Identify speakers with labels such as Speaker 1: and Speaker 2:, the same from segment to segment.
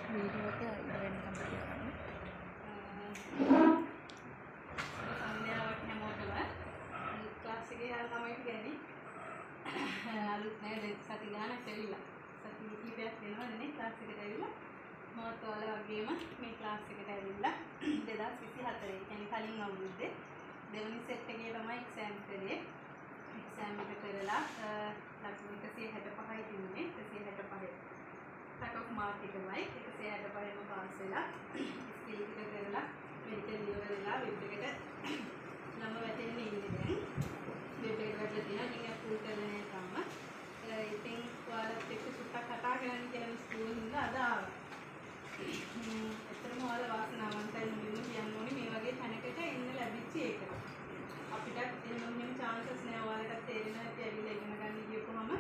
Speaker 1: Video එක ඉවර වෙනකම් බලන්න.
Speaker 2: සන්ධ්‍යාවක් හැමෝටම ක්ලාස් එකේ යාළුවා ළමයිට ගැනි අලුත් නෑ දෙක සති ගානක් ඇවිල්ලා. සති කීපයක් වෙනවනේ ක්ලාස් එකට ඇවිල්ලා. මමත් ඔයාලා වගේම මේ ක්ලාස් එකට ඇවිල්ලා 2024 කියන්නේ කලින් අවුරුද්දේ දෙවනි සෙට් එකේ තමයි එක්සෑම් කරේ. එක්සෑම් එක කරලා ලකුණු 165යි තිබුණේ. 165 කට් ඔෆ් මාර්ක් එකමයි 165ම පාස් වෙලා ස්කීල් එක කරලා මෙඩිකල් ඉවර වෙලා වෙබ් එකට නම වැටෙන්නේ ඉන්නේ දැන් වෙබ් එකට වැටලා තියෙනවා ඉතින් අප්ලෝඩ් කරලා නැහැ තාම ඉතින් ඔයාලත් එක්ක සුට්ටක් කතා කරන්න කියලා ස්කූල් හින්දා අද ආවා ඇත්තටම ඔයාලා වාසනාවන්තයි මුලින්ම කියන්න ඕනේ මේ වගේ තැනකට එන්න ලැබිච්ච එක අපිට එහෙම chance නෑ ඔයාලට තේරෙන හැටි ඇවිල්ලා ඉගෙන ගන්න ගියපුවම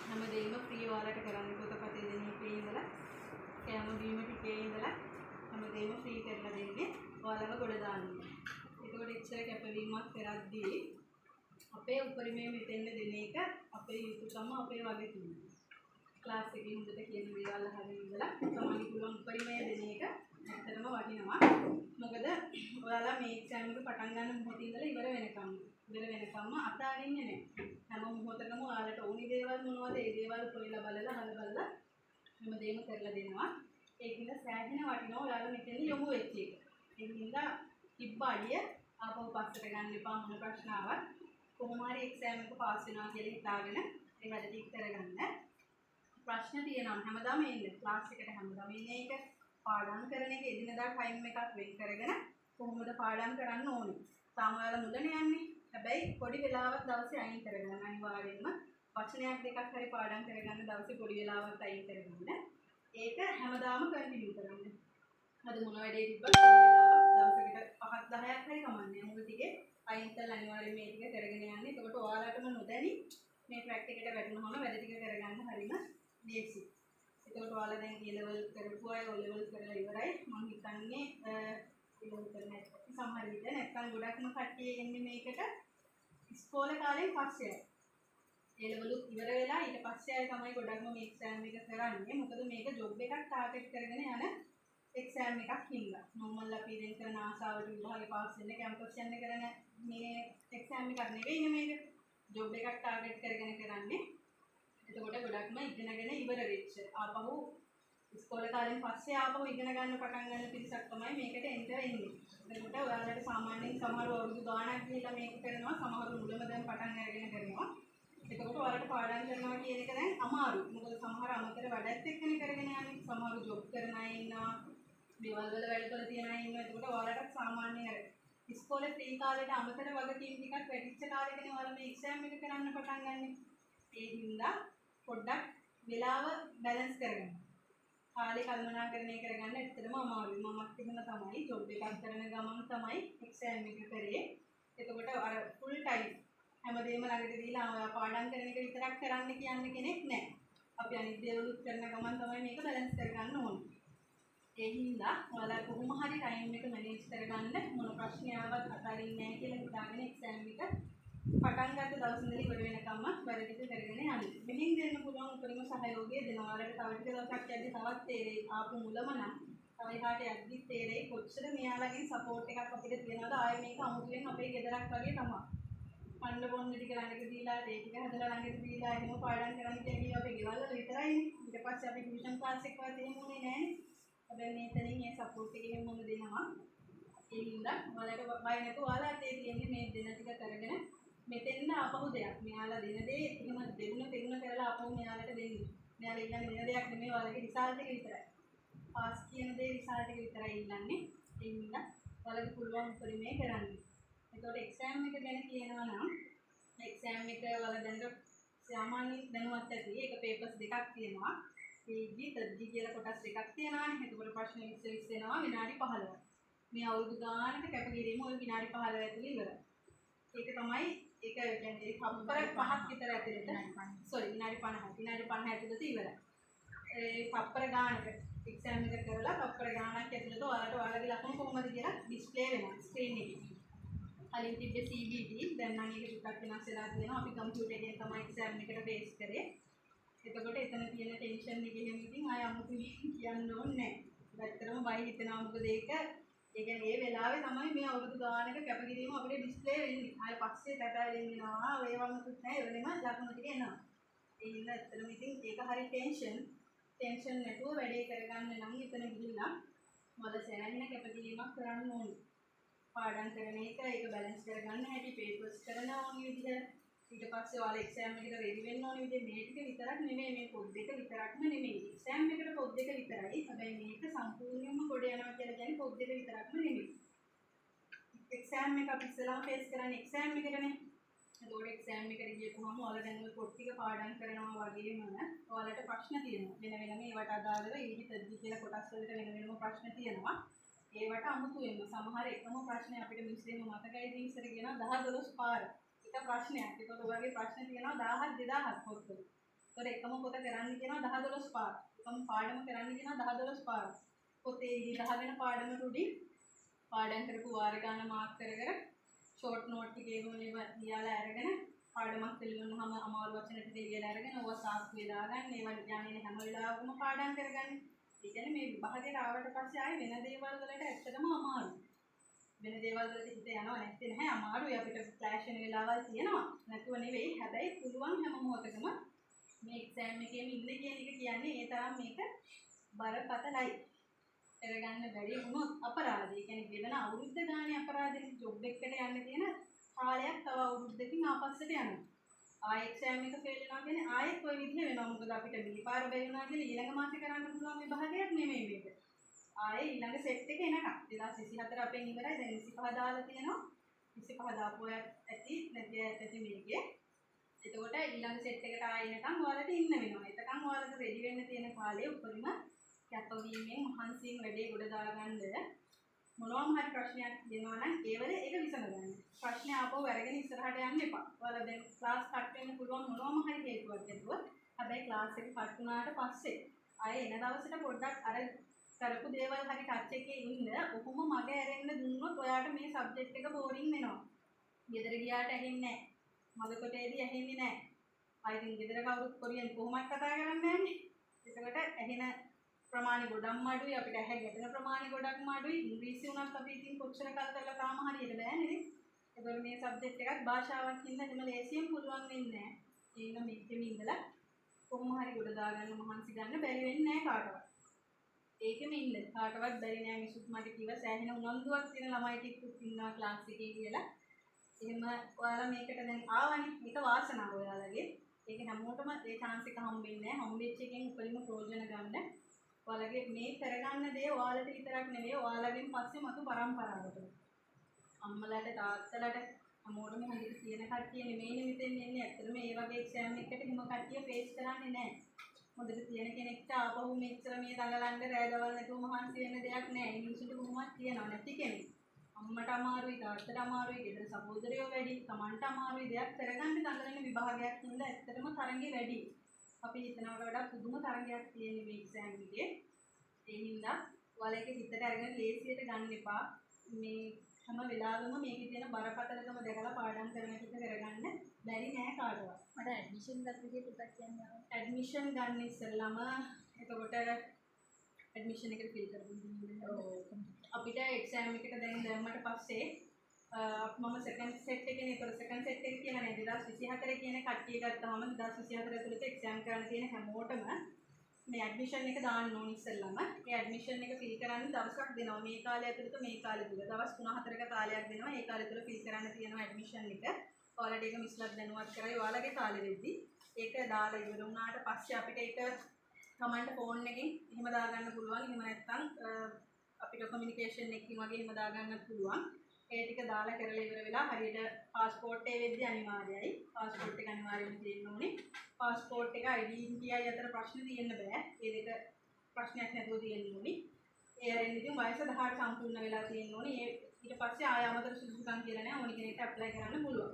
Speaker 2: හැමදේම ෆ්‍රී ඔයාලට කරන්න පොතපතේ දෙන එකේ ඉඳලා කැම බීම ටිකේ ඉඳලා හැමදේම ෆ්‍රී කරලා දෙන්නේ ඔයාලව ගොඩ දාන්නේ. ඒකෝට ඉච්ඡර කැපවීමක් කරද්දී අපේ උපරිමයේ මෙතෙන්ද දෙන එක අපේ යුතුයකම අපේ වගකීම. ක්ලාස් එකේ හොඳට කියන දේවල් අහගෙන ඉඳලා තමයි පුළුවන් උපරිමයේ දෙන එක ඇත්තටම වටිනවා. මොකද ඔයාලා මේ එක්සෑම් එක පටන් ගන්න මොහොතේ ඉඳලා ඉවර වෙනකම්ම අතාරින්නේ නැහැ. හැම මොහොතකම ඔයාලට ඕනි දේවල් මොනවද ඒ දේවල් හොයලා බලලා හැමදේම කරලා දෙනවා. ඒකින්ද සෑහෙන වටිනවා ඔයාලා මෙතන යොමු වෙච්ච එක. ඒකින්ද තිබ්බ අඩිය ආපහු පස්සට ගන්න එපා මොන ප්‍රශ්න ආවත් කොහොම හරි එක්සෑම් එක පාස් වෙනවා කියලා හිතාගෙන ඒ වැඩ ටික කරගන්න. ප්‍රශ්න තියෙනවා හැමදාම එන්න ක්ලාස් එකට හැමදාම ඉන්නේ ඒක පාඩම් කරන එක එදිනදා ටයිම් එකක් වෙන් කරගෙන කොහොමද පාඩම් කරන්න ඕනේ. තාම ඔයාලා මුලනේ යන්නේ. හැබැයි පොඩි වෙලාවක් දවසේ අයින් කරගන්න අනිවාර්යෙන්ම වචනයක් දෙකක් හරි පාඩම් කරගන්න දවසේ පොඩි වෙලාවක් අයින් කරගන්න. ඒක හැමදාම කන්ටිනියු කරන්න. අද මොන වැඩේ තිබ්බත් දවසකට 5ක් 10ක් හරි කමන්නේ. මුළු ටිකේ අයින් කරලා අනිවාර්යෙන්ම මේ ටික කරගෙන යන්න. එතකොට ඔයාලටම නොදැනි මේ ට්‍රැක් එකට වැටුනහම වැඩ ටික කරගන්න හරිම ලේසි. එතකොට ඔයාලා දැන් A level කරපු අය O level කරලා ඉවරයි. මම හිතන්නේ ඉලවුන් කරන සමහර විට නැත්නම් ගොඩක්ම කට්ටිය එන්නේ මේකට ඉස්කෝලේ කාලේ පස්සේ. A level ඉවර වෙලා ඊට පස්සේ අය තමයි ගොඩක්ම මේ එක්සෑම් එක කරන්නේ. මොකද මේක ජොබ් එකක් ටාගට් කරගෙන යන එක්සෑම් එකක් හින්දා. normal අපි දැන් කරන ආසාවට විභාගේ පාස් වෙන්න කැම්පස් යන්න කරන මේ එක්සෑම් එකක් නෙවෙයිනේ මේක. ජොබ් එකක් ටාගට් කරගෙන කරන්නේ. එතකොට ගොඩක්ම ඉගෙනගෙන ඉවර වෙච්ච. ආපහු ඉස්කෝලේ කාලෙන් පස්සේ ආපහු ඉගෙන ගන්න පටන් ගන්න පිරිසක් තමයි මේකට එන්ටර් වෙන්නේ. එතකොට ඔයාලට සාමාන්‍යයෙන් සමහරව අවුරුදු ගාණක් ගිහලා මේක කරනවා, සමහරව මුලම දැන් පටන් අරගෙන කරනවා. එතකොට ඔයාලට පාඩම් කරනවා කියන එක දැන් අමාරුයි. මොකද සමහර අමතර වැඩත් එක්කනේ කරගෙන යන්නේ. සමහර ජොබ් කරන අය ඉන්නවා, දේවල් වල වැඩ කරලා තියන අය ඉන්නවා. එතකොට ඔයාලට සාමාන්‍යයෙන් අර ඉස්කෝලේ ෆ්‍රී කාලේට අමතර වගකීම් ටිකක් වැඩිච්ච කාලෙකනේ ඔයාලා මේ එක්සෑම් එක කරන්න පටන් ගන්නෙ. ඒ හින්දා පොඩ්ඩක් වෙලාව බැලන්ස් කරගන්න. කාලේ කල්පනාකරණය කරගන්න ඇත්තටම අමාරුයි. මමත් එහෙම තමයි ජොබ් එකක් කරන ගමන් තමයි එක්සෑම් එක කරේ. එතකොට අර ෆුල් ටයිම් හැමදේම ළඟට දීලා ඔයා පාඩම් කරන එක විතරක් කරන්න කියන්න කෙනෙක් නැහැ. අපි අනිත් දේවලුත් කරන ගමන් තමයි මේක බැලන්ස් කරගන්න ඕනේ. ඒ හින්දා ඔයාලා කොහොම හරි ටයිම් එක මැනේජ් කරගන්න මොන ප්‍රශ්නයක්වත් අතාරින්නේ නැහැ කියලා හිතාගෙන එක්සෑම් එක පටන් ගත්ත දවස් ඉඳලා ඉවර වෙනකම්ම වැඩ ටික කරගෙන යන්න. මෙහින් දෙන්න පුළුවන් උපරිම සහයෝගය දෙනවා. ඔයාලට තව ටික දවසක් යද්දි තවත් තේරෙයි. ආපු මුලම නම් තව එහාට යද්දි තේරෙයි කොච්චර මෙයාලගෙන් සපෝට් එකක් අපිට තියෙනවද. ආයේ මේක අමුතුවෙන් අපේ ගෙදරක් වගේ තමයි. පන්න බොන්න ටික ළඟට දීලා ඒ ටික හදලා ළඟට දීලා එහෙම පාඩම් කරන්න කියන්නේ අපේ ගෙවල් වල විතරයිනේ. ඊට පස්සේ අපි ටියුෂන් ක්ලාස් එකවත් එහෙම උනේ නැහැනේ. හැබැයි මෙතනින් මේ සපෝට් එක එහෙම මොන දෙනවා. ඒ හින්දා ඔයාලට බය නැතුව ඔයාලට ඒ තියෙන්නේ මේ දෙන ටික කරගෙන මෙතෙන්ද ආපහු දෙයක්. මෙයාලා දෙන දේ එහෙම දෙගුණ කරලා ආපහු මෙයාලට දෙන්න. මෙයාලා ඉල්ලන්නේ වෙන දෙයක් නෙමෙයි ඔයාලගේ රිසල්ට් එක විතරයි. පාස් කියන දේ රිසල්ට් එක විතරයි ඉල්ලන්නේ. ඒ හින්දා ඔයාලට පුළුවන් උපරිමයේ කරන්න. එතකොට එක්සෑම් එක ගැන කියනවා නම් එක්සෑම් එක ඔයාලා දැන් සාමාන්‍යයෙන් දැනුවත් ඇති. ඒක පේපර්ස් දෙකක් තියෙනවා. PG, TG කියලා කොටස් දෙකක් තියෙනවානේ. එතකොට ප්‍රශ්න 20 වෙනවා විනාඩි 15. මේ අවුරුදු ගානකට කැපකිරීම ওই විනාඩි 15 ඇතුළේ ඉවරයි. ඒක තමයි ඒක කියන්නේ තප්පර 5ක් විතර ඇතුළත විනාඩි 50 ඇතුළත ඉවරයි. ඒ තප්පර ගානක එක්සෑම් එක කරලා තප්පර ගානක් ඇතුළත ඔයාලගේ ලකුණු කොහොමද කියලා ඩිස්ප්ලේ වෙනවා ස්ක්‍රීන් එකේ. කලින් තිබ්බේ CBT දැන් නම් ඒක ටිකක් වෙනස් වෙලා තියෙනවා. අපි කම්පියුටර් එකෙන් තමයි එක්සෑම් එකට බේස් කරේ. එතකොට එතන තියෙන ටෙන්ෂන් කන්ඩිෂන් එකේ එහෙම ඉතින් ආය අමුතු කියන්න ඕනේ නැහැ. ඇත්තටම බයි හිතනවා මොකද ඒක ඒ කියන්නේ ඒ වෙලාවේ තමයි මේ අවුරුදු ගානක කැපකිරීම අපිට ඩිස්ප්ලේ වෙන්නේ. ආය පස්සේ කැපෑලෙන් එනවා. ඒවමකුත් නැහැ. එවලෙම ලකුණු ටික එනවා. ඒ හින්දා ඇත්තටම ඉතින් ඒක හරි ටෙන්ෂන් නැතුව වැඩේ කරගන්න නම් එතන ගිහිල්ලා මොකද සෑහෙන කැපකිරීමක් කරන්න ඕනේ. පාඩම් කරන එක ඒක බැලන්ස් කරගන්න හැටි පේපර්ස් කරන ඕනේ විදිහට ඊට පස්සේ ඔයාලා එක්සෑම් එකට රෙඩි වෙන්න ඕනේ විදිහ මේ ටික විතරක් නෙමෙයි මේ පොත් දෙක විතරක්ම නෙමෙයි එක්සෑම් එකට පොත් දෙක විතරයි හැබැයි මේක සම්පූර්ණයෙන්ම කොට යනවා කියලා කියන්නේ පොත් දෙක විතරක්ම නෙමෙයි එක්සෑම් එක අපි ඉස්සෙල්ලාම ෆේස් කරන්නේ එක්සෑම් එකටනේ එතකොට එක්සෑම් එකට ගියපුවම ඔයාලා දැන් ඔය පොත් ටික පාඩම් කරනවා වගේම ඔයාලට ප්‍රශ්න තියෙනවා වෙන වෙනම ඒවට අදාළව ඊටි තද්දි කියලා කොටස් වලට වෙන වෙනම ප්‍රශ්න තියෙනවා ඒවට අමුතුවෙන්ම සමහර එකම ප්‍රශ්නේ අපිට මිස්ලේම මතකයි ඉතින් ඉස්සර කියන 10 12 පාර එක ප්‍රශ්නයක්. ඒකට ඔයගේ ප්‍රශ්න තියෙනවා 1000ක් 2000ක් පොත්වල. ඒතකොට එකම පොත කරන්න කියනවා 10 12 පාර. එකම පාඩම කරන්න කියනවා 10 12 පාර. පොතේ ඉඳහගෙන පාඩමට උඩින් පාඩම් කරපු වාර ගන්න මාක් කර කර ෂෝට් නෝට් එකේ මොනේව ලියලා අරගෙන පාඩමක් පිළිගන්නවම අමාරු වචන ටික ලියලා අරගෙන ඕවා සාක්කුවේ දාගන්න. ඒවා ඥානෙ හැම වෙලාවකම පාඩම් කරගන්න. ඒ කියන්නේ මේ විභාගයට ආවට පස්සේ ආයේ වෙන දේවල් වලට ඇත්තටම අමාරුයි. වෙන දේවල් වලට හිත යනවා නැත්තේ නැහැ අමාරුයි අපිට ෆ්ලෑෂ් වෙන වෙලාවල් තියෙනවා. නැතුව නෙවෙයි. හැබැයි පුළුවන් හැම මොහොතකම මේ එක්සෑම් එකේම ඉන්න කියන එක කියන්නේ ඒ තරම් මේක බරපතලයි. කරගන්න බැරි වුණොත් අපරාධය. ඒ කියන්නේ දෙවන අවුරුද්ද ගානේ අපරාධෙ ජොබ් එකකට යන්න තියෙන කාලයක් තව අවුරුද්දකින් ආපස්සට යනවා. ආයෙ එක්සෑම් එක ෆේල් වෙනවා කියන්නේ ආයෙත් ওই විදිහ වෙනවා. මොකද අපිට මේ පාර බැරිුණා කියලා ඊළඟ මාසේ කරන්න පුළුවන් විභාගයක් නෙමෙයි මේක. ආයෙ ඊළඟ සෙට් එක එනකම් 2024 අපෙන් ඉවරයි. දැන් 25 දාලා තියෙනවා. 25 දාපුවාත් ඇති නැති ඇති මේකේ. එතකොට ඊළඟ සෙට් එකට ආයෙ එනකම් ඔයාලට ඉන්න වෙනවා. එතකන් ඔයාලට රෙඩි වෙන්න තියෙන කාලේ උපරිම කැපවීමෙන් මහන්සියෙන් වැඩේ ගොඩ දාගන්න මොනවාම හරි ප්‍රශ්නයක් දෙනවා නම් ඒවල ඒක විසඳගන්න. ප්‍රශ්නේ ආපහු අරගෙන ඉස්සරහට යන්න එපා. ඔයාලා දැන් ක්ලාස් කට් වෙන්න පුළුවන් මොනවාම හරි හේතුවක් ඇතුව. හැබැයි ක්ලාස් එක කට් වුණාට පස්සේ ආයෙ එන දවසට පොඩ්ඩක් අර කරපු දේවල් හරි ටච් එකේ ඉන්න ඔහොම මග ඇරෙන්න දුන්නොත් ඔයාට මේ සබ්ජෙක්ට් එක බෝරින් වෙනවා. ගෙදර ගියාට ඇහෙන්නේ නැහැ. මග කොටේදී ඇහෙන්නේ නැහැ. ආයෙත් ගෙදර කවුරුත් කොරියන් කොහොමද කතා කරන්නේ නැන්නේ. ඒකට ඇහෙන ප්‍රමාණය ගොඩක්ම අඩුයි අපිට ඇහැ ගැටෙන ප්‍රමාණය ගොඩක්ම අඩුයි ඉංග්‍රීසි උනත් අපි ඉතින් කොච්චර කල් කරලා තාම හරියට බෑනේ නේ ඒකවල මේ සබ්ජෙක්ට් එකක් භාෂාවක් හින්දා එහෙම ලේසියෙන් පුළුවන් වෙන්නේ නැහැ ඒක මේකෙම ඉඳලා කොහොම හරි ගොඩ දාගන්න මහන්සි ගන්න බැරි වෙන්නේ නැහැ කාටවත් ඒකෙම ඉන්න කාටවත් බැරි නෑ මිසුත් මට කිව්ව සෑහෙන උනන්දුවක් තියෙන ළමයි ටිකකුත් ඉන්නවා ක්ලාස් එකේ කියලා එහෙම ඔයාලා මේකට දැන් ආවනේ මේක වාසනාව ඔයාලගේ ඒක හැමෝටම ඒ chance එක හම්බෙන්නේ නැහැ හම්බෙච්ච එකෙන් උපරිම ප්‍රයෝජන ගන්න ඔයාලගේ මේ කරගන්න දේ ඔයාලට විතරක් නෙවෙයි ඔයාලගෙන් පස්සේ මතු පරම්පරාවට අම්මලාට තාත්තලාට හැමෝටම හොඳට තියෙන කට්ටිය නෙමෙයිනේ මෙතෙන් එන්නේ ඇත්තටම මේ වගේ එක්සෑම් එකකට හිම කට්ටිය ෆේස් කරන්නේ නැහැ හොඳට තියෙන කෙනෙක්ට ආපහු මෙච්චර මේ දඟලන්න රෑ දවල් නැතුව මහන්සි වෙන්න දෙයක් නැහැ මිනිස්සුන්ට කොහොමවත් තියනවා නැති කෙනෙක් අම්මට අමාරුයි තාත්තට අමාරුයි ගෙදර සහෝදරයෝ වැඩි තමන්ට අමාරුයි දෙයක් කරගන්න දඟලන විභාගයක් හින්දා ඇත්තටම තරංගේ වැඩි අපි හිතනවට වඩා පුදුම තරගයක් තියෙන මේ එක්සෑම් එකේ. ඒ හින්දා ඔයාලා ඒක හිතට අරගෙන ලේසියට ගන්න එපා. මේ හැම වෙලාවෙම මේකේ තියෙන බරපතලකම දැකලා පාඩම් කරන එක කරගන්න බැරි නෑ කාටවත්.
Speaker 1: මට ඇඩ්මිෂන් ගත්ත විදිහට ටිකක් කියන්න.
Speaker 2: ඇඩ්මිෂන් ගන්න ඉස්සෙල්ලාම එතකොට ඇඩ්මිෂන් එකට ෆිල් කරගන්න. අපිට එක්සෑම් එකට දැන් දැම්මට පස්සේ මම සෙකන්ඩ් සෙට් එකේ නේද සෙකන්ඩ් සෙට් එක කියලා නේද 2024 කියන කට්ටිය ගත්තාම 2024 ඇතුළත එක්සෑම් කරන්න තියෙන හැමෝටම මේ ඇඩ්මිෂන් එක දාන්න ඕන ඉස්සෙල්ලාම ඒ ඇඩ්මිෂන් එක ෆිල් කරන්න දවසක් දෙනවා මේ කාලය ඇතුළත මේ කාලය තුල දවස් 3-4ක කාලයක් දෙනවා ඒ කාලය තුල ෆිල් කරන්න තියෙනවා ඇඩ්මිෂන් එක ඔයාලට ඒක මිස්ලත් දැනුවත් කරයි ඔයාලගේ කාලෙ වෙද්දි ඒක දාලා ඉවර වුණාට පස්සේ අපිට ඒක කමෙන්ට් ෆෝන් එකෙන් එහෙම දාගන්න පුළුවන් එහෙම නැත්නම් අපිට කමියුනිකේෂන් එකකින් වගේ එහෙම දාගන්නත් පුළුවන් ඒ ටික දාලා කරලා ඉවර වෙලා හරියට પાස්පෝර්ට් එක වෙද්දී අනිවාර්යයි. පාස්පෝර්ට් එක අනිවාර්යයෙන්ම තියෙන්න ඕනේ. පාස්පෝර්ට් එක ID අතර ප්‍රශ්න තියෙන්න බෑ. ඒ දෙක ප්‍රශ්නයක් නැතුව තියෙන්න ඕනේ. ඒ අරින් ඉතින් වයස 18 සම්පූර්ණ වෙලා තියෙන්න ඕනේ. ඊට පස්සේ ආය අමතර සුදුසුකම් කියලා නෑ. ඕනි කෙනෙක්ට ඇප්ලයි කරන්න පුළුවන්.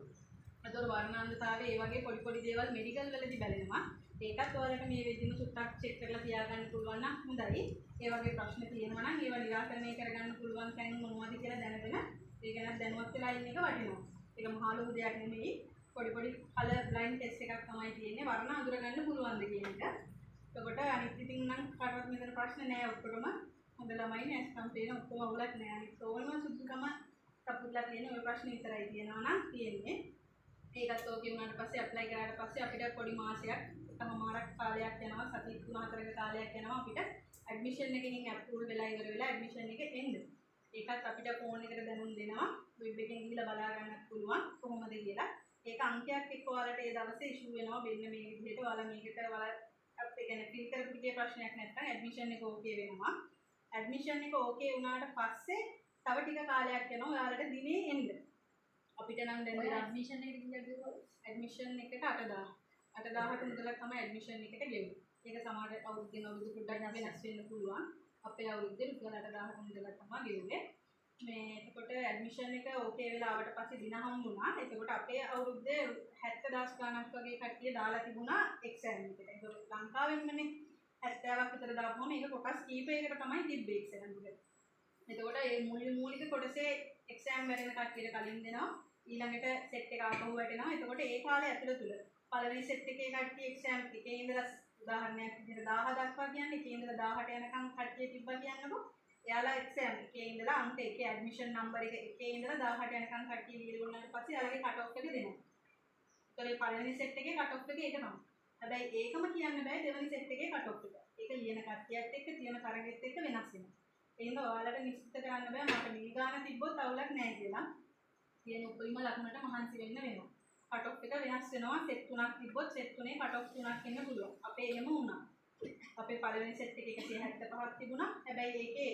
Speaker 2: ඒතකොට වර්ණාන්දතාවය ඒ වගේ පොඩි දේවල් මෙඩිකල් වලදී බැලෙනවා. ඒකත් ඔයාලට මේ වෙද්දිම සුට්ටක් චෙක් කරලා තියාගන්න පුළුවන් නම් හොඳයි. ඒ වගේ ප්‍රශ්න තියෙනවා නම් ඒවා निराකරණය කරගන්න පුළුවන් තැන් මොනවද කියලා දැනගෙන ඒක ගැන දැනුවත් වෙලා ඉන්න එක වටිනවා. ඒක මහා ලොකු දෙයක් නෙමෙයි. පොඩි කලර් බ්ලයින්ඩ් ටෙස්ට් එකක් තමයි තියෙන්නේ. වර්ණ අඳුර ගන්න පුළුවන්ද කියන එක. එතකොට අනිත් ඉතින් නම් කාටවත් මෙතන ප්‍රශ්න නෑ ඔක්කොටම හොඳ ළමයි නැස්කම් පේන ඔක්කොම අවුලක් නෑ අනිත් ඕනම සුදුසුකම කපුටලා තියෙන ওই ප්‍රශ්නේ විතරයි තියෙනවා නම් තියෙන්නේ ඒකත් ඕකේ වුණාට පස්සේ ඇප්ලයි කරාට පස්සේ අපිට පොඩි මාසයක් එකමාරක් කාලයක් යනවා සති 3-4ක කාලයක් යනවා අපිට ඇඩ්මිෂන් එකකින් අප්‍රූවල් වෙලා ඉවර වෙලා ඇඩ්මිෂන් එක එන්න ඒකත් අපිට ෆෝන් එකට දැනුම් දෙනවා වෙබ් එකෙන් ගිහලා බලා ගන්නත් පුළුවන් කොහොමද කියලා ඒක අංකයක් එක්ක ඔයාලට ඒ දවසේ ඉෂුව වෙනවා මෙන්න මේ විදිහට ඔයාලා මේකට ඔයාලා අපේ කියන්නේ ෆිල් කරපු ටිකේ ප්‍රශ්නයක් නැත්නම් ඇඩ්මිෂන් එක ඕකේ වෙනවා ඇඩ්මිෂන් එක ඕකේ වුණාට පස්සේ තව ටික කාලයක් යනවා ඔයාලට දිනේ එන්න අපිට නම් දැන්
Speaker 1: ඇඩ්මිෂන් එකට ගිහලා
Speaker 2: ඇඩ්මිෂන් එකට 8000කට මුදලක් තමයි ඇඩ්මිෂන් එකට ගෙවුනේ. ඒක සමහර අවුරුද්දෙන් අවුරුදු පොඩ්ඩක් වෙනස් වෙන්න පුළුවන්. අපේ අවුරුද්දේ රුපියල් 8000කට මුදලක් තමයි ගෙවුනේ. මේ එතකොට ඇඩ්මිෂන් එක ඕකේ වෙලා ආවට පස්සේ දින හම්බුණා. එතකොට අපේ අවුරුද්දේ 70000 ගණක් වගේ කට්ටිය දාලා තිබුණා එක්සෑම් එකට. ඒක ලංකාවෙන්මනේ 70ක් විතර දාපුවම ඒක කොටස් කීපයකට තමයි තිබ්බේ එක්සෑම් එක. එතකොට මේ මූලික කොටසේ එක්සෑම් වැරෙන කට්ටියට කලින් දෙනවා. ඊළඟට සෙට් එක ආපහු වැටෙනවා. එතකොට ඒ කාලය ඇතුළත තුල පළවෙනි සෙට් එකේ කට්ටිය එක්සෑම් එකේ ඉඳලා උදාහරණයක් විදිහට 1000 දක්වා කියන්නේ එකේ ඉඳලා 18 යනකම් කට්ටිය තිබ්බා කියන්නකො. එයාලා එක්සෑම් එකේ ඉඳලා අංක එකේ ඇඩ්මිෂන් නම්බර් එක එකේ ඉඳලා 18 යනකම් කට්ටිය ලියලා වුණාට පස්සේ එයාලගේ කට් ඔෆ් එක දෙනවා. ඒතකොට පළවෙනි සෙට් එකේ කට් ඔෆ් එක ඒක තමයි. හැබැයි ඒකම කියන්න බෑ දෙවෙනි සෙට් එකේ කට් ඔෆ් එක. ඒක ලියන කට්ටියත් එක්ක තියෙන තරගෙත් එක්ක වෙනස් වෙනවා. ඒ හින්දා ඔයාලට නිශ්චිත කරන්න බෑ මට මේ ගාන තිබ්බොත් අවුලක් නැහැ කියලා. කියන උපරිම ලකුණට මහන්සි වෙන්න වෙනවා. කට් ඔෆ් එක වෙනස් වෙනවා. සෙට් 3ක් තිබ්බොත් සෙට් 3 කට් ඔෆ් 3ක් එන්න පුළුවන්. අපේ එහෙම වුණා. අපේ පළවෙනි සෙට් එකේ 175ක් තිබුණා. හැබැයි ඒකේ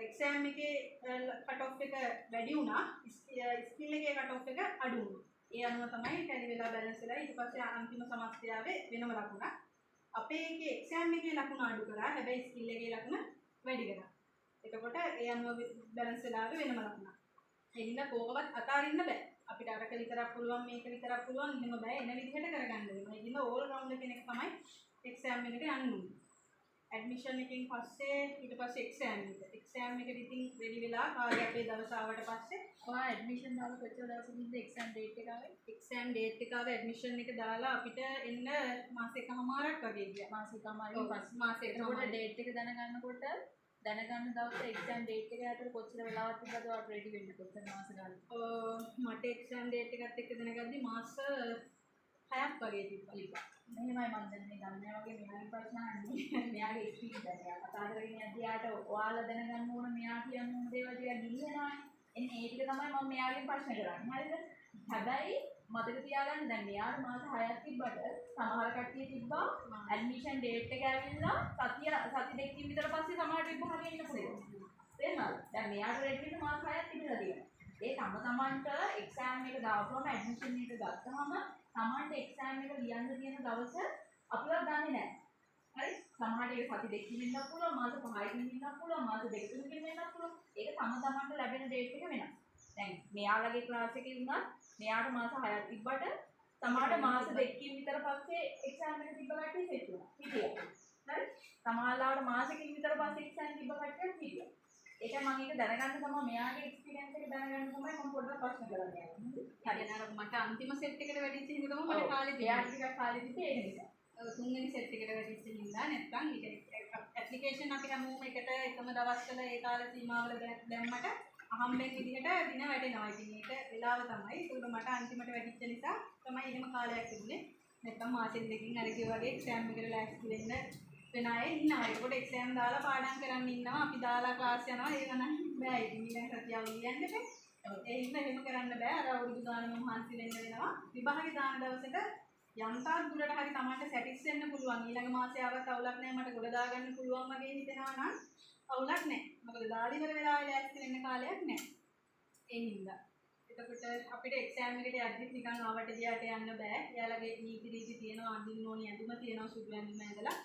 Speaker 2: එක්සෑම් එකේ කට් ඔෆ් එක වැඩි වුණා. ස්කිල් එකේ කට් ඔෆ් එක අඩු වුණා. ඒ අනුව තමයි ටැලි වෙලා බැලන්ස් වෙලා ඊට පස්සේ අන්තිම සමස්තයාවේ වෙනම ලකුණක්. අපේ එකේ එක්සෑම් එකේ ලකුණ අඩු කරා. හැබැයි ස්කිල් එකේ ලකුණ වැඩි කරා. එතකොට ඒ අනුව බැලන්ස් වෙලා වෙනම ලකුණක්. ඒ හින්දා කෝකවත් අතාරින්න බෑ. අපිට අරක විතරක් පුළුවන් මේක විතරක් පුළුවන් එහෙම බෑ. එන විදිහට කරගන්න වෙනවා. ඒ හින්දා ඕල් රවුන්ඩ් කෙනෙක් තමයි එක්සෑම් එකට යන්න ඕනේ. ඇඩ්මිෂන් එකෙන් පස්සේ ඊට පස්සේ එක්සෑම් එක. එක්සෑම් එකට ඉතින් රෙඩි වෙලා කාලේ අපේ දවස ආවට පස්සේ
Speaker 1: ඔයා ඇඩ්මිෂන් දාලා කොච්චර දවසකින්ද එක්සෑම් ඩේට් එක ආවේ?
Speaker 2: එක්සෑම් ඩේට් එක ආවේ ඇඩ්මිෂන් එක දාලා අපිට එන්න මාසෙකමාරක් වගේ ගියා.
Speaker 1: මාසෙකමාරකින් පස්සේ
Speaker 2: මාසෙකමාරක්
Speaker 1: ඩේට් එක දැනගන්නකොට දැනගන්න දවසේ එක්සෑම් ඩේට් එක ඇතුළත කොච්චර වෙලාවක් තිබ්බද ඔයාලා රෙඩි වෙන්න කොච්චර මාස ගානක්?
Speaker 2: මට එක්සෑම් ඩේට් එකත් එක්ක දැනගද්දි මාස 6ක් වගේ තිබ්බා.
Speaker 1: මෙහෙමයි මම දැන් මේ ගණනය වගේ මෙයාගේ ප්‍රශ්න අහන්නේ. මෙයාගේ ස්පීඩ් එක කතා කරගෙන යද්දියාට ඔයාලා දැනගන්න ඕන මෙයා කියන්න ඕන දේවල් ටික ගිහිනවනේ. එන්නේ ඒ ටික තමයි මම මෙයාගෙන් ප්‍රශ්න කරන්නේ. හරිද? හැබැයි මතක තියාගන්න දැන් මෙයාට මාස 6ක් තිබ්බට සමහර කට්ටිය තිබ්බා ඇඩ්මිෂන් ඩේට් එක ඇවිල්ලා සති දෙකකින් විතර පස්සේ සමහර ටික හරියන්න පුළුවන්. තේරුණාද? දැන් මෙයාට රෙඩි වෙන්න මාස 6ක් තිබිලා තියෙනවා. ඒ තමන්ට එක්සෑම් එක දාපුවම ඇඩ්මිෂන් එක ගත්තමම තමන්ට එක්සෑම් එක ලියන්න තියෙන දවස අපිවත් දන්නේ නැහැ. හරි? සමහරට ඒක සති දෙකකින් වෙන්නත් පුළුවන්, මාස 5කින් වෙන්නත් පුළුවන්, මාස දෙකකින් වෙන්නත් පුළුවන්. ඒක තමන්ට ලැබෙන ඩේට් එක වෙනස්. දැන් මෙයාලගේ ක්ලාස් එකේ වුණත් මෙයාට මාස 6ක් තිබ්බට සමහරට මාස දෙකකින් විතර පස්සේ එක්සෑම් එක තිබ්බ කට්ටිය සෙට් වුණා. හිටියා. හරි? සමහරලාට මාසෙකින් විතර පස්සේ එක්සෑම් තිබ්බ කට්ටියක් හිටියා. ඒක මම ඒක දැනගන්න තමයි මෙයාගේ එක්ස්පීරියන්ස් එක දැනගන්න තමයි මම පොඩ්ඩක් ප්‍රශ්න කරන්නේ.
Speaker 2: හරි නේද? මට අන්තිම සෙට් එකට වැඩිච්ච හින්දා තමයි මට කාලේ
Speaker 1: තිබුණේ. එයාට ටිකක් කාලේ තිබ්බේ ඒක නිසා.
Speaker 2: තුන්වෙනි සෙට් එකට වැඩිච්ච හින්දා නැත්නම් ඒක ඇප්ලිකේෂන් අපි හැමෝම එකට එකම දවස්වල ඒ කාල සීමාවල දැම්මට අහම්බෙන් විදිහට දින වැඩෙනවා. ඉතින් ඒක වෙලාව තමයි. ඒක මට අන්තිමට වැඩිච්ච නිසා තමයි එහෙම කාලයක් තිබුණේ. නැත්නම් මාසෙ දෙකකින් අර කිව්වා වගේ එක්සෑම් එකට ලෑස්ති වෙන්න වෙන අය ඉන්නවා. ඒකට එක්සෑම් දාලා පාඩම් කරන්න ඉන්නවා. අපි දාලා ක්ලාස් යනවා. ඒක නම් බෑ. ඉතින් ඊළඟ සතියව ලියන්න බෑ. ඒ හින්දා එහෙම කරන්න බෑ. අර අවුරුදු ගානම මහන්සි වෙන්න වෙනවා. විභාගේ දාන දවසට යන්තාක් දුරට හරි Tamanට සැටිස් වෙන්න පුළුවන්. ඊළඟ මාසේ ආවත් අවුලක් නැහැ. මට ගොඩ දාගන්න පුළුවන් වගේ හිතෙනවා නම් අවුලක් නැහැ. මොකද දාලිවර වෙලාවේ ලෑස්ති වෙන්න කාලයක් නැහැ. ඒ හින්දා. එතකොට අපිට එක්සෑම් එකට යද්දිත් නිකන් ආවට ගියාට යන්න බෑ. එයාලගේ නීති රීති තියෙනවා. අඳින්න ඕනි ඇඳුම තියෙනවා. සුදු ඇඳුම ඇඳලා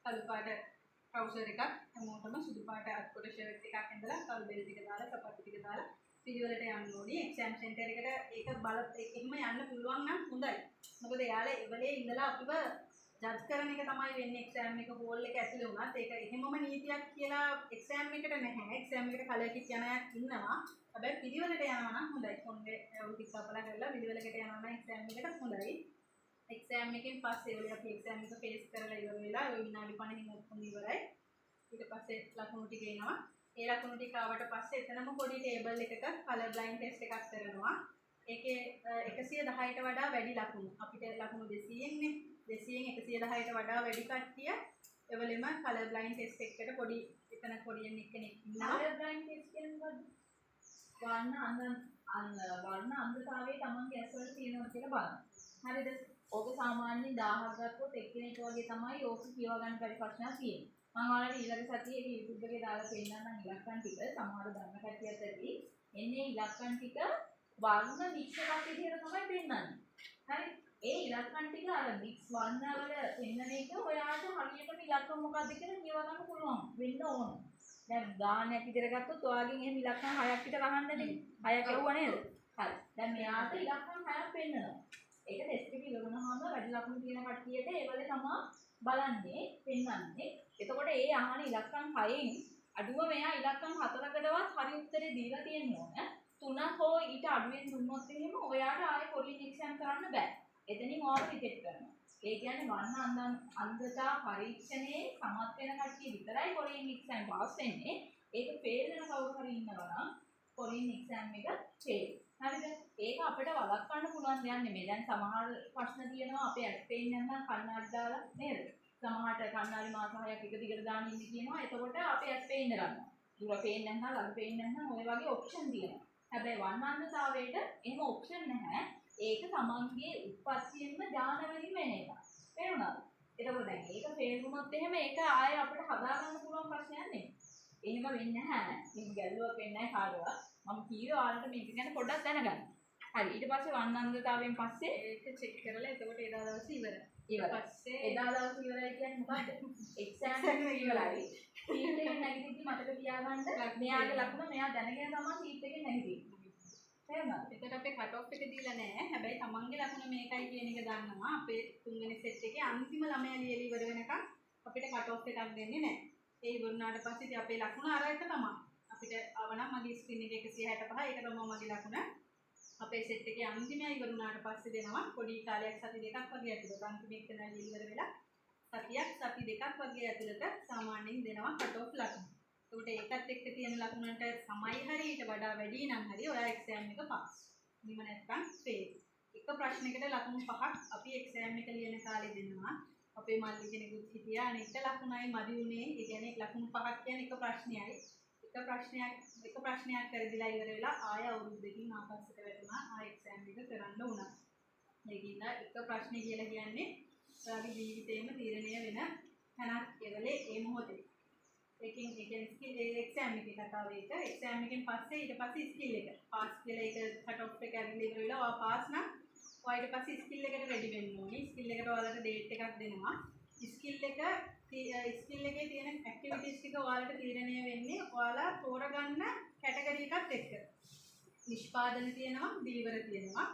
Speaker 2: කළු පාට ට්‍රවුසර් එකක් හැමෝටම සුදු පාට අත්කොට ෂර්ට් එකක් ඇඳලා කළු බෙල්ට් එක දාලා සපත්තු ටික දාලා පිළිවෙලට යන්න ඕනේ. එක්සෑම් සෙන්ටර් එකට ඒක එහෙම යන්න පුළුවන් නම් හොඳයි. මොකද එයාලා ඉවලේ ඉඳලා අපිව ජජ් කරන එක තමයි වෙන්නේ එක්සෑම් එක හෝල් එක ඇතුලේ වුණත් ඒක එහෙමම නීතියක් කියලා එක්සෑම් එකට නැහැ. එක්සෑම් එකට කලකිට යන අය ඉන්නවා. හැබැයි පිළිවෙලට යනවා නම් හොඳයි. කොණ්ඩේ ටික කපලා කරලා පිළිවෙලකට යනවා නම් එක්සෑම් එකට හොඳයි. එක්සෑම් එකෙන් පස්සේ ඔය අපි එක්සෑම් එක ෆේස් කරලා ඉවර වෙලා ඔය විනාඩි 50කින් ඔක්කොම ඉවරයි. ඊට පස්සේ ලකුණු ටික එනවා. ඒ ලකුණු ටික ආවට පස්සේ එතනම පොඩි ටේබල් එකක කලර් බ්ලයින්ඩ් ටෙස්ට් එකක් කරනවා. ඒකේ 110ට වඩා වැඩි ලකුණු. අපිට ලකුණු 200න් නේ. 200න් 110ට වඩා වැඩි කට්ටිය එවලෙම කලර් බ්ලයින්ඩ් ටෙස්ට් එකකට පොඩි එතන පොඩියෙන් එක්කෙනෙක් ඉන්නවා.
Speaker 1: කලර් බ්ලයින්ඩ් ටෙස්ට් කියන්නේ වර්ණ අන්ධතාවයේ තමන්ගේ ඇස්වල තියෙනවා කියලා බලන්න. හරිද? ඕක සාමාන්‍යයෙන් 1000ක් ගත්තොත් එක්කෙනෙක් වගේ තමයි ඕක කියව ගන්න බැරි ප්‍රශ්නයක් තියෙන්නේ. මම ඔයාලට ඊළඟ සතියේ YouTube එකේ දාලා පෙන්නන්නම් ඉලක්කම් ටික. සමහර දන්න කට්ටියත් ඇති. එන්නේ ඉලක්කම් ටික වර්ණ මික්ස් එකක් විදිහට තමයි පෙන්නන්නේ. හරි? ඒ ඉලක්කම් ටික අර මික්ස් වර්ණ වල පෙන්නන එක ඔයාලට හරියටම ඉලක්කම් මොකක්ද කියලා කියව ගන්න පුළුවන් වෙන්න ඕන. දැන් ගානක් විතර ගත්තොත් ඔයාගෙන් එහෙම ඉලක්කම් 6ක් විතර අහන්න දෙන්නේ. 6ක් ඇහුවා නේද? හරි. දැන් මෙයාට ඉලක්කම් 6ක් පෙන්නනවා. ඒක ටෙස්ට් එකේ ඉවර වුණාම වැඩි ලකුණු තියෙන කට්ටියට ඒවල තමයි බලන්නේ, පෙන්නන්නේ. එතකොට ඒ අහන ඉලක්කම් 6න් අඩුව මෙයා ඉලක්කම් 4කටවත් හරි උත්තරේ දීලා තියෙන්න ඕන. 3ක් හෝ ඊට අඩුවෙන් දුන්නොත් එහෙම ඔයාට ආයෙ කොලින් එක්සෑම් කරන්න බෑ. එතනින් ඔයාලා රිජෙක්ට් කරනවා. ඒ කියන්නේ වර්ණ අන්ධතා පරීක්ෂණයේ සමත් වෙන කට්ටිය විතරයි කොලින් එක්සෑම් පාස් වෙන්නේ. ඒක ෆේල් වෙන කවුරු හරි ඉන්නවා නම් කොලින් එක්සෑම් එක ෆේල්. හරිද? ඒක අපිට වළක්වන්න පුළුවන් දෙයක් නෙමෙයි. දැන් සමහර ප්‍රශ්න තියෙනවා අපේ ඇස් පේන්නේ නැත්නම් කන්නඩි දාලා නේද? සමහරට කන්නඩි මාස 6ක් එක දිගට දාන්න ඉන්නේ කියනවා. එතකොට අපේ ඇස් පේන්න ගන්නවා. දුර පේන්නේ නැත්නම් ළඟ පේන්නේ නැත්නම් ඔය වගේ ඔප්ෂන් තියෙනවා. හැබැයි වර්ණාන්තතාවයට එහෙම ඔප්ෂන් නැහැ. ඒක තමන්ගේ උත්පත්තියෙන්ම ඥාන වලින් වෙන එක. තේරුණාද? එතකොට දැන් ඒක ෆේල් වුණොත් එහෙම ඒක ආයෙ අපිට හදාගන්න පුළුවන් ප්‍රශ්නයක් නෙමෙයි. එහෙම වෙන්නේ නැහැ. මේක ගැලුවක් වෙන්නේ නැහැ කාටවත්. මම කිව්වේ ඔයාලට මේක ගැන පොඩ්ඩක් දැනගන්න. හරි. ඊට පස්සේ වර්ණාන්තතාවයෙන් පස්සේ
Speaker 2: ඒක චෙක් කරලා එතකොට එදා දවසේ ඉවරයි.
Speaker 1: පස්සේ එදා දවසේ ඉවරයි කියන්නේ මොකද්ද? එක්සෑම් එක ඉවරයි. සීට් එකෙන් නැගිටිද්දි මතක තියාගන්න මෙයාගේ ලකුණ මෙයා දැනගෙන තමයි සීට් එකෙන් නැගිටින්නේ. තේරුණාද?
Speaker 2: එතකොට අපේ කට් ඔෆ් එක දීලා නැහැ. හැබැයි තමන්ගේ ලකුණ මේකයි කියන එක දන්නවා. අපේ තුන්වෙනි සෙට් එකේ අන්තිම ළමයා ලියලා ඉවර වෙනකන් අපිට කට් ඔෆ් එකක් දෙන්නේ නැහැ. ඒ ඉවරනාට පස්සේ ඉතින් අපේ ලකුණ අර එක තමයි. අපිට ආවනම් මගේ ස්ක්‍රීන් එකේ 165 ඒක තමයි මගේ ලකුණ. අපේ සෙට් එකේ අන්තිමයි ඉවර වුණාට පස්සේ දෙනවා පොඩි කාලයක් සති දෙකක් වගේ ඇතුළත අන්තිම එක නෑ ඉවර වෙලා සති දෙකක් වගේ ඇතුළත සාමාන්‍යයෙන් දෙනවා කට් ඔෆ් ලකුණු. ඒකට ඒකත් එක්ක තියෙන ලකුණන්ට සමයි හරි ඊට වඩා වැඩි නම් හරි ඔයා එක්සෑම් එක පාස්. නිම නැත්නම් ෆේල්. එක ප්‍රශ්නයකට ලකුණු 5ක් අපි එක්සෑම් එක ලියන කාලේ දෙනවා. අපේ මල්ලි කෙනෙකුත් හිටියා අනෙක් ලකුණයි මදි උනේ. ඒ කියන්නේ ලකුණු 5ක් කියන්නේ එක ප්‍රශ්නයයි. එක ප්‍රශ්නයක් කරදිලා ඉවර වෙලා ආය අවුරුද්දකින් ආපස්සට වැටුණා. ආය එක්සෑම් එක කරන්න වුණා. ඒකින්ද එක ප්‍රශ්නේ කියලා කියන්නේ ඔයාගේ ජීවිතේම තීරණය වෙන තැනක් ඒවලේ ඒ මොහොතේ. ඒකෙන් ස්කිල් එක්සෑම් එකේ කතාව ඒක. එක්සෑම් එකෙන් පස්සේ ඊට පස්සේ ස්කිල් එක. පාස් කියලා ඒක කට් ඔෆ් එක ඇවිල්ලා ඉවර වෙලා ඔයා පාස් නම් ඔයා ඊට පස්සේ ස්කිල් එකට රෙඩි වෙන්න ඕනේ. ස්කිල් එකට ඔයාලට ඩේට් එකක් දෙනවා. ස්කිල් එකේ තියෙන ඇක්ටිවිටිස් ටික ඔයාලට තීරණය වෙන්නේ ඔයාලා තෝරගන්න කැටගරි එකත් එක්ක. නිෂ්පාදන තියෙනවා, දීවර තියෙනවා,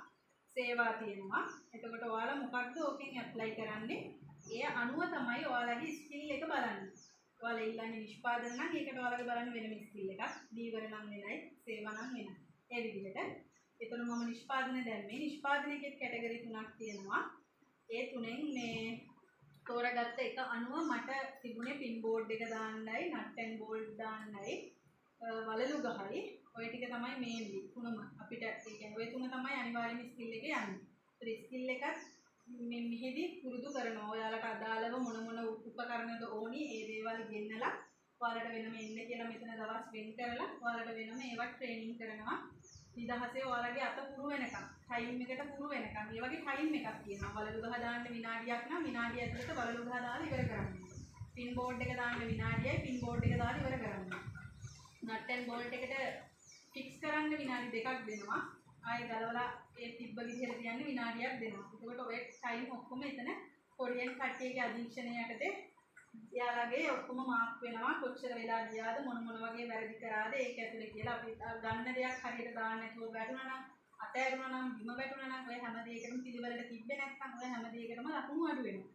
Speaker 2: සේවා තියෙනවා. එතකොට ඔයාලා මොකක්ද ඕකෙන් ඇප්ලයි කරන්නේ? ඒ අනුව තමයි ඔයාලගේ ස්කිල් එක බලන්නේ. ඔයාලා ඉල්ලන්නේ නිෂ්පාදන නම් ඒකට ඔයාලගේ බලන්න වෙනම ස්කිල් එකක්. දීවර නම් වෙනයි, සේවා නම් වෙනයි. ඒ විදිහට. ඒතර මම නිෂ්පාදන දැම්මේ. නිෂ්පාදනයේ කැටගරි 3ක් තියෙනවා. ඒ තුනෙන් මේ තෝරගත්ත එක අනුව මට තිබුණේ පින් බෝඩ් එක දාන්නයි, නට් ඇන්ඩ් බෝල්ට් දාන්නයි, වලලු ගහයි. ඔය ටික තමයි මේන්ලි තුනම අපිට ඒ කියන්නේ ඔය තුන තමයි අනිවාර්යයෙන්ම ස්කිල් එකේ යන්නේ. ඒ ස්කිල් එකත් මේ මෙහෙදි පුරුදු කරනවා. ඔයාලට අදාළව මොන උපකරණද ඕනි ඒ දේවල් ගෙන්නලා ඔයාලට වෙනම එන්න කියලා මෙතන දවස් වෙන් කරලා ඔයාලට වෙනම ඒවත් ට්‍රේනින් කරනවා. නිදහසේ ඔයාලගේ අත පුරු වෙනකම්, ටයිම් එකට පුරු වෙනකම්. මේ වගේ ටයිම් එකක් තියෙනවා. වලලු ගහ දාන්න විනාඩියක් නම් විනාඩිය ඇතුළත වලලු ගහ දාලා ඉවර කරන්න. පින් බෝඩ් එක දාන්න විනාඩියයි පින් බෝඩ් එක දාලා ඉවර කරන්න. නට් ඇන්ඩ් බෝල්ට් එකට ෆික්ස් කරන්න විනාඩි 2ක් දෙනවා. ආයෙ ගලවලා ඒ තිබ්බ විදිහට තියන්න විනාඩියක් දෙනවා. එතකොට ඔය ටයිම් ඔක්කොම එතන කොරියන් කට්ටියගේ අධීක්ෂණය යටතේ එයාලගේ ඔක්කොම මාක් වෙනවා. කොච්චර වෙලා ගියාද මොන වගේ වැරදි කරාද ඒක ඇතුලේ කියලා අපි ගන්න දෙයක් හරියට දාන්න නැතුව වැටුණා නම් අතෑරුණා නම් බිම වැටුණා නම් ඔය හැම දෙයකටම පිළිවෙලට තිබ්බේ නැත්නම් ඔය හැම දෙයකටම ලකුණු අඩු වෙනවා.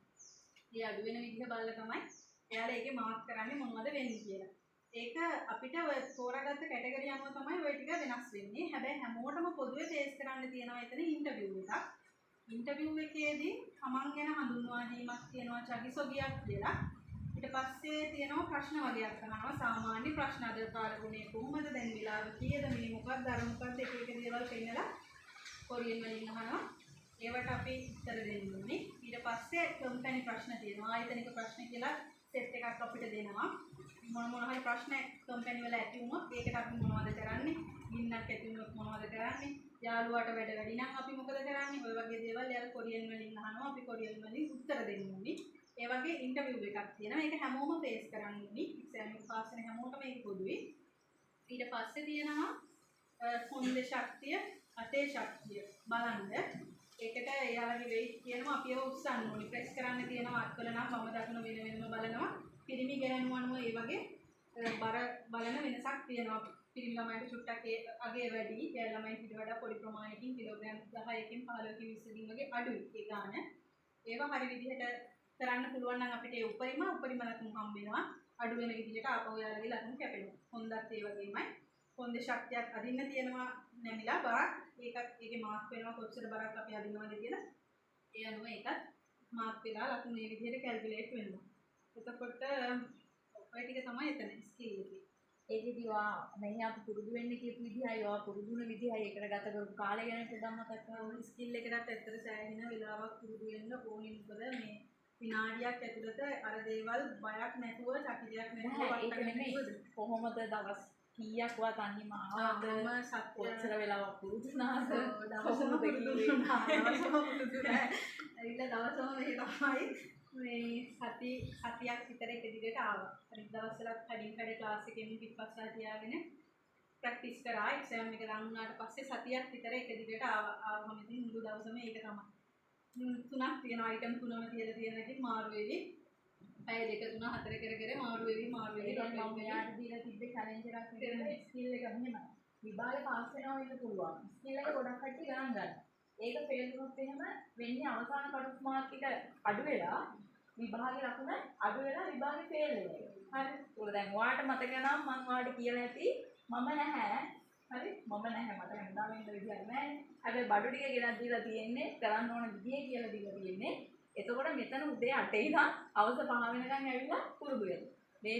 Speaker 2: ඒ අඩු වෙන විදිහ බලලා තමයි එයාලා ඒකේ මාක් කරන්නේ මොනවද වෙන්නේ කියලා. ඒක අපිට ඔය තෝරාගත්ත කැටගරි අනුව තමයි ඔය ටික වෙනස් වෙන්නේ. හැබැයි හැමෝටම පොදුවේ ටෙස්ට් කරන්න තියෙනවා එතන ඉන්ටර්විව් එකක්. ඉන්ටර්විව් එකේදී තමන් ගැන හඳුන්වා දීමක් තියෙනවා චගිසොගියක් කියලා. ඊට පස්සේ තියෙනවා ප්‍රශ්න වගේක් අහනවා. සාමාන්‍ය ප්‍රශ්න අද කාලගුණය කොහොමද දැන් වෙලාව කීයද මේ මොකක්ද අර මොකක්ද එක එක දේවල් පෙන්නලා කොරියන් වලින් අහනවා. ඒවට අපි උත්තර දෙන්න ඕනේ. ඊට පස්සේ කම්පැනි ප්‍රශ්න තියෙනවා. ආයතනික ප්‍රශ්න කියලා සෙට් එකක් අපිට දෙනවා. මොන හරි ප්‍රශ්න කම්පැනි වල ඇති වුණොත් ඒකට අපි මොනවද කරන්නේ? ගින්නක් ඇති වුණොත් මොනවද කරන්නේ? යාළුවාට වැඩ වැඩි නම් අපි මොකද කරන්නේ? ඔය වගේ දේවල් යාළුවා කොරියන් වලින් අහනවා. අපි කොරියන් වලින් උත්තර දෙන්න ඕනේ. ඒ වගේ ඉන්ටර්විව් එකක් තියෙනවා. මේක හැමෝම ෆේස් කරන්න ඕනේ. එක්සෑම් එක පාස් වෙන හැමෝටම මේක පොදුයි. ඊට පස්සේ තියෙනවා කොන්දේ ශක්තිය, අතේ ශක්තිය බලන්න. ඒකට එයාලගේ වෙයිට් කියනවා අපි ඒව උස්සන්න ඕනේ. ප්‍රෙස් කරන්න තියෙනවා අත්වල නම් වම දකුණ වෙන වෙනම බලනවා. පිරිමි ගැහණුවන්ව ඒ වගේ බර බලන වෙනසක් තියෙනවා. පිරිමි ළමයිට චුට්ටක් අගේ වැඩි, ගෑණු ළමයිට ඊට වඩා පොඩි ප්‍රමාණයකින් කිලෝග්‍රෑම් 10කින් 15කින් 20කින් වගේ අඩුයි ඒ ගාන. ඒවා හරි විදිහට කරන්න පුළුවන් නම් අපිට ඒ උපරිම ලකුණු හම්බ වෙනවා. අඩු වෙන විදිහට ආපහු යාලගේ ලකුණු කැපෙනවා. හොඳත් ඒ වගේමයි. කොන්දේ ශක්තියක් අදින්න තියෙනවා නැමිලා බරක් ඒකත් ඒකේ මාක් වෙනවා කොච්චර බරක් අපි අදිනවද කියලා. ඒ අනුව ඒකත් මාක් වෙලා ලකුණු මේ විදිහට කැල්කියුලේට් වෙනවා. එතකොට ඔය ටික තමයි එතන ස්කිල් එකේ.
Speaker 1: ඒකෙදී වා මෙහි අපි පුරුදු වෙන්න කියපු විදිහයි වා පුරුදු වෙන විදිහයි ඒකට ගත කරපු කාලය ගැන පොඩ්ඩක් මතක් කරගන්න.
Speaker 2: ස්කිල් එකටත් ඇත්තට සෑහෙන වෙලාවක් පුරුදු වෙන්න ඕනේ. මොකද මේ විනාඩියක් ඇතුළත අර දේවල් බයක් නැතුව චකිතයක් නැතුව වටකරන්න
Speaker 1: කොහොමද දවස් කීයක්වත් අන්නේ මාවද කොච්චර වෙලාවක් පුරුදු වුණාද
Speaker 2: දවසම පුරුදු වුණා. දවසම පුරුදු නැහැ. ඇවිල්ලා දවසම මේ සතියක් විතර එක දිගට ආවා. අනිත් දවස්වලත් කඩින් කඩේ ක්ලාස් එකෙන් පිටපස්සට තියාගෙන ප්‍රැක්ටිස් කරා. එක්සෑම් එක ලඟ වුණාට පස්සේ සතියක් විතර එක දිගට ආවම ඉතින් මුළු දවසම ඒක තමයි. තුනක් තියෙනවා අයිටම් තුනම තියලා තියෙන එකකින් මාරු වෙවි. පැය 2 3 4 කර මාරු වෙවි.
Speaker 1: දැන් මම මෙයාට දීලා තිබ්බ චැලෙන්ජ් එකක් විදිහට ස්කිල් එක මෙහෙමයි. විභාගේ පාස් වෙනවා වෙන්න පුළුවන්. ස්කිල් එක ගොඩක් කට්ටිය ගණන් ගන්න. ඒක ෆේල් වුණොත් එහෙම වෙන්නේ අවසාන කටුස් මාර්ක් එක අඩු වෙලා විභාගේ ලකුණ අඩු වෙලා විභාගේ ෆේල් වෙනවා. හරි. ඒක දැන් ඔයාලට මතක නම් මම ඔයාලට කියලා ඇති මම නැහැ. හරි. මම නැහැ මට හඳා වෙන්න විදියක් නැහැ. හැබැයි බඩු ටික ගෙනත් දීලා තියෙන්නේ කරන්න ඕන විදිය කියලා දීලා තියෙන්නේ. එතකොට මෙතන උදේ 8 ඉඳන් හවස 5 වෙනකන් ඇවිල්ලා පුරුදු වෙනවා.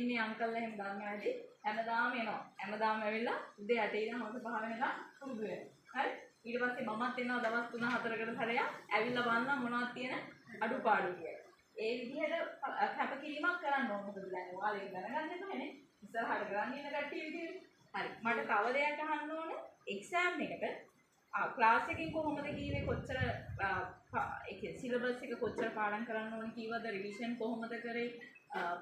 Speaker 1: මේ අංකල්ලා එහෙම දන්නවාදී හැමදාම එනවා. හැමදාම ඇවිල්ලා උදේ 8 ඉඳන් හවස 5 වෙනකන් පුරුදු වෙනවා. හරි. ඊට පස්සේ මමත් එනවා දවස් 3-4කට සැරයක් ඇවිල්ලා බලන්න මොනවද තියෙන අඩුපාඩු කියලා. ඒ විදිහට කැපකිරීමක් කරන්න ඕන. මොකද දැන් ඔයාලා ඒක දැනගන්න ඕනේ. ඉස්සරහට ගන්න ඉන්න කට්ටිය විදිහට. හරි. මට තව දෙයක් අහන්න ඕන. එක්සෑම් එකට ක්ලාස් එකකින් කොහොමද කීවේ කොච්චර ඒකේ සිලබස් එක කොච්චර පාඩම් කරන්න ඕන කීවද රිවිෂන් කොහොමද කරේ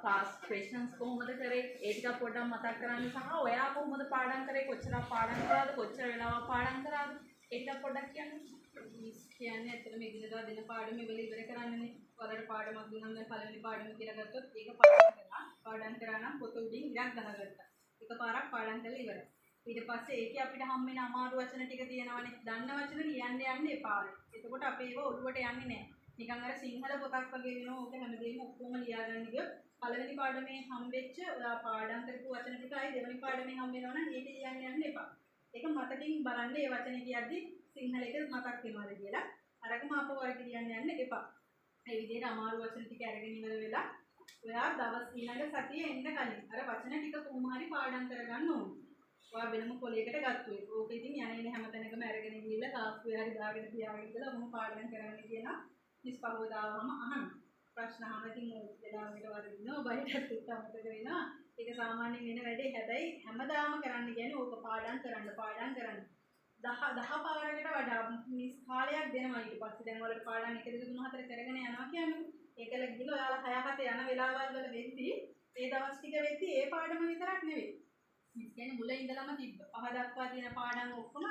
Speaker 1: පාස් ක්වෙස්චන්ස් කොහොමද කරේ ඒ ටික පොඩ්ඩක් මතක් කරගන්න සහ ඔයා කොහොමද පාඩම් කරේ කොච්චර පාඩම් කරාද කොච්චර වෙලාවක් පාඩම් කරාද ඒ ටික පොඩ්ඩක් කියන්න.
Speaker 2: කියන්නේ ඇත්තටම ඉදිරියට දෙන පාඩම ඉවල ඉවර කරන්නනේ. ඔයාලට පාඩමක් දුන්නම් දැන් පළවෙනි පාඩම කියලා ගත්තොත් ඒක පාඩම් කරා නම් පොත උඩින් ඉරක් ගහගත්තා. එකපාරක් පාඩම් කරලා ඉවරයි. ඊට පස්සේ ඒකේ අපිට හම් වෙන අමාරු වචන ටික තියෙනවානේ. දන්න වචන ලියන්න යන්න එපා. එතකොට අපේ ඒව ඔළුවට යන්නේ නැහැ. නිකන් අර සිංහල පොතක් වගේ වෙනවා. ඕක හැමදේම ඔක්කොම ලියාගන්න ගියොත් පළවෙනි පාඩමේ හම්බෙච්ච ඔයා පාඩම් කරපු වචන ටික ආයි දෙවෙනි පාඩමේ හම් වෙනවා නම් ඒක ලියන්න යන්න එපා. ඒක මතකින් බලන්න මේ වචනේ කියද්දි සිංහල එක මතක් වෙනවද කියලා. අරගම ආපහු වරක ලියන්න යන්න එපා. මේ විදිහට අමාරු වචන ටික අරගෙන ඉවර වෙලා ඔයා දවස් ඊළඟ සතියේ එන්න කලින් අර වචන ටික කොහොම හරි පාඩම් කරගන්න ඕනේ. ඔයා වෙනම කොලයකට ගත්තා. ඕක ඉතින් යන්නේ හැමතැනකම අරගෙන ගිහිල්ලා තාක්ෂුවේ හරි දාගෙන තියාගෙන ඉඳලා මොන පාඩම් කරන්න කියලා නිස්පහවදාවම අහන්න. ප්‍රශ්න අහන්න ඉතින් ඔය වෙලාවට වරිනවා බයටත් උත්තර වෙනවා. ඒක සාමාන්‍යයෙන් වෙන වැඩේ. හැබැයි හැමදාම කරන්න කියන්නේ ඕක පාඩම් කරන්න. 10 පාරකට වඩා මිස් කාලයක් දෙනවා. ඊට පස්සේ දැන් වලට පාඩම් 1 2 3 4 කරගෙන යනවා කියන්නේ. ඒකල ගිහලා ඔයාලා 6 7 යන වෙලාවල් වල වෙද්දී ඒ දවස් ටික වෙද්දී ඒ පාඩම විතරක් නෙවෙයි. මිස් කියන්නේ මුල ඉඳලම තිබ්බ. 5 දක්වා තියෙන පාඩම් ඔක්කොම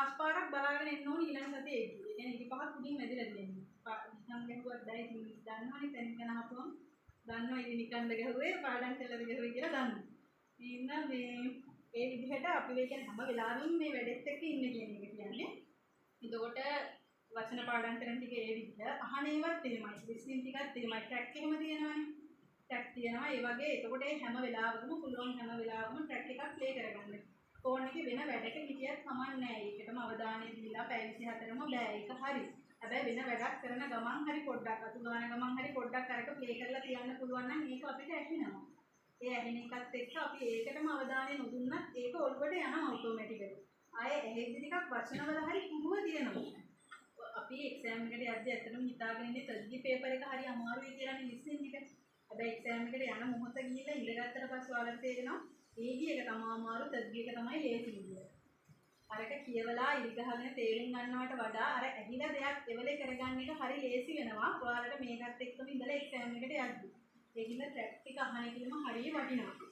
Speaker 2: 5 පාරක් බලාගෙන එන්න ඕනේ ඊළඟ සතියේ. ඒ කියන්නේ ඉති පහක් උඩින් වැදිලා තියෙනවා. නිකන් ගැහුවත් දැයි දන්නවනේ තැන් ගැන අහපුවම දන්නවා ඉතින් නිකන්ද ගැහුවේ පාඩම් කළාද ගැහුවේ කියලා දන්නවා. ඉන්න මේ ඒ විදිහට අපි මේ කියන්නේ හැම වෙලාවෙම මේ වැඩෙත් එක්ක ඉන්න කියන එක කියන්නේ. එතකොට වචන පාඩම් කරන ටික ඒ විදිහ අහන ඒවත් එහෙමයි. ලිස්නින් ටිකත් එහෙමයි. ට්‍රැක් එකම තියෙනවානේ. ට්‍රැක් තියෙනවා. ඒ වගේ එතකොට හැම වෙලාවකම පුළුවන් හැම වෙලාවකම ට්‍රැක් එකක් ප්ලේ කරගන්න. ෆෝන් එකේ වෙන වැඩක හිටියත් කමක් නැහැ. ඒකටම අවධානය දීලා පැය 24ම බෑ. ඒක හරි. හැබැයි වෙන වැඩක් කරන ගමන් හරි පොඩ්ඩක් අතු ගාන ගමන් හරි පොඩ්ඩක් අරක ප්ලේ කරලා තියන්න පුළුවන් නම් ඒක අපිට ඇහෙනවා. ඒ ඇහෙන එකත් එක්ක අපි ඒකටම අවධානය නොදුන්නත් ඒක ඔළුවට යනවා ඔටෝමැටිකලි. ආයේ ඇහෙද්දි ටිකක් වචනවල හරි කුඩුව තියෙනවා. අපි එක්සෑම් එකට යද්දි ඇත්තටම හිතාගෙන ඉන්නේ තර්ජී පේපර් එක හරි අමාරුයි කියලා ලිස්නින් එක. හැබැයි එක්සෑම් එකට යන මොහොත ගිහිල්ලා ඉඳගත්තට පස්සේ ඔයාලට තේරෙනවා ඒගි එක තමයි අමාරු තර්ජී එක තමයි ලේසි විදිය. අරක කියවලා ඉරිගහගෙන තේරුම් ගන්නවට වඩා අර ඇහිලා දෙයක් එවලේ කරගන්න එක හරි ලේසි වෙනවා. ඔයාලට මේකත් එක්කම ඉඳලා එක්සෑම් එකට යද්දි. ඒකින්ද ට්‍රැක් ටික අහන එකම හරිය වටිනවා.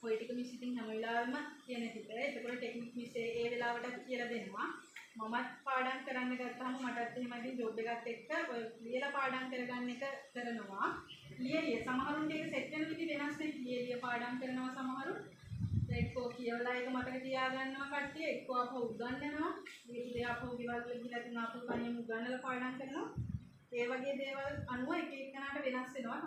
Speaker 2: ඔය ටික මිස් ඉතින් හැම වෙලාවෙම කියන ටික. ඒකවල ටෙක්නික් මිස් ඒ වෙලාවට කියලා දෙනවා. මමත් පාඩම් කරන්න ගත්තාම මටත් එහෙම ඉතින් ජොබ් එකත් එක්ක ඔය ලියලා පාඩම් කරගන්න එක කරනවා. ලියලිය සමහරුන්ට ඒක සෙට් වෙන විදි වෙනස් වෙයි. ලියලිය පාඩම් කරනවා සමහරු. එක්කෝ කියවලා ඒක මතක තියාගන්නවා කට්ටිය. එක්කෝ අපව උගන්වනවා. මේ ඉතින් අපව ගෙවල් වල ගිහලා තින් අපව කණියම උගන්වලා පාඩම් කරනවා. ඒ වගේ දේවල් අනුව එක එකනට වෙනස් වෙනවා.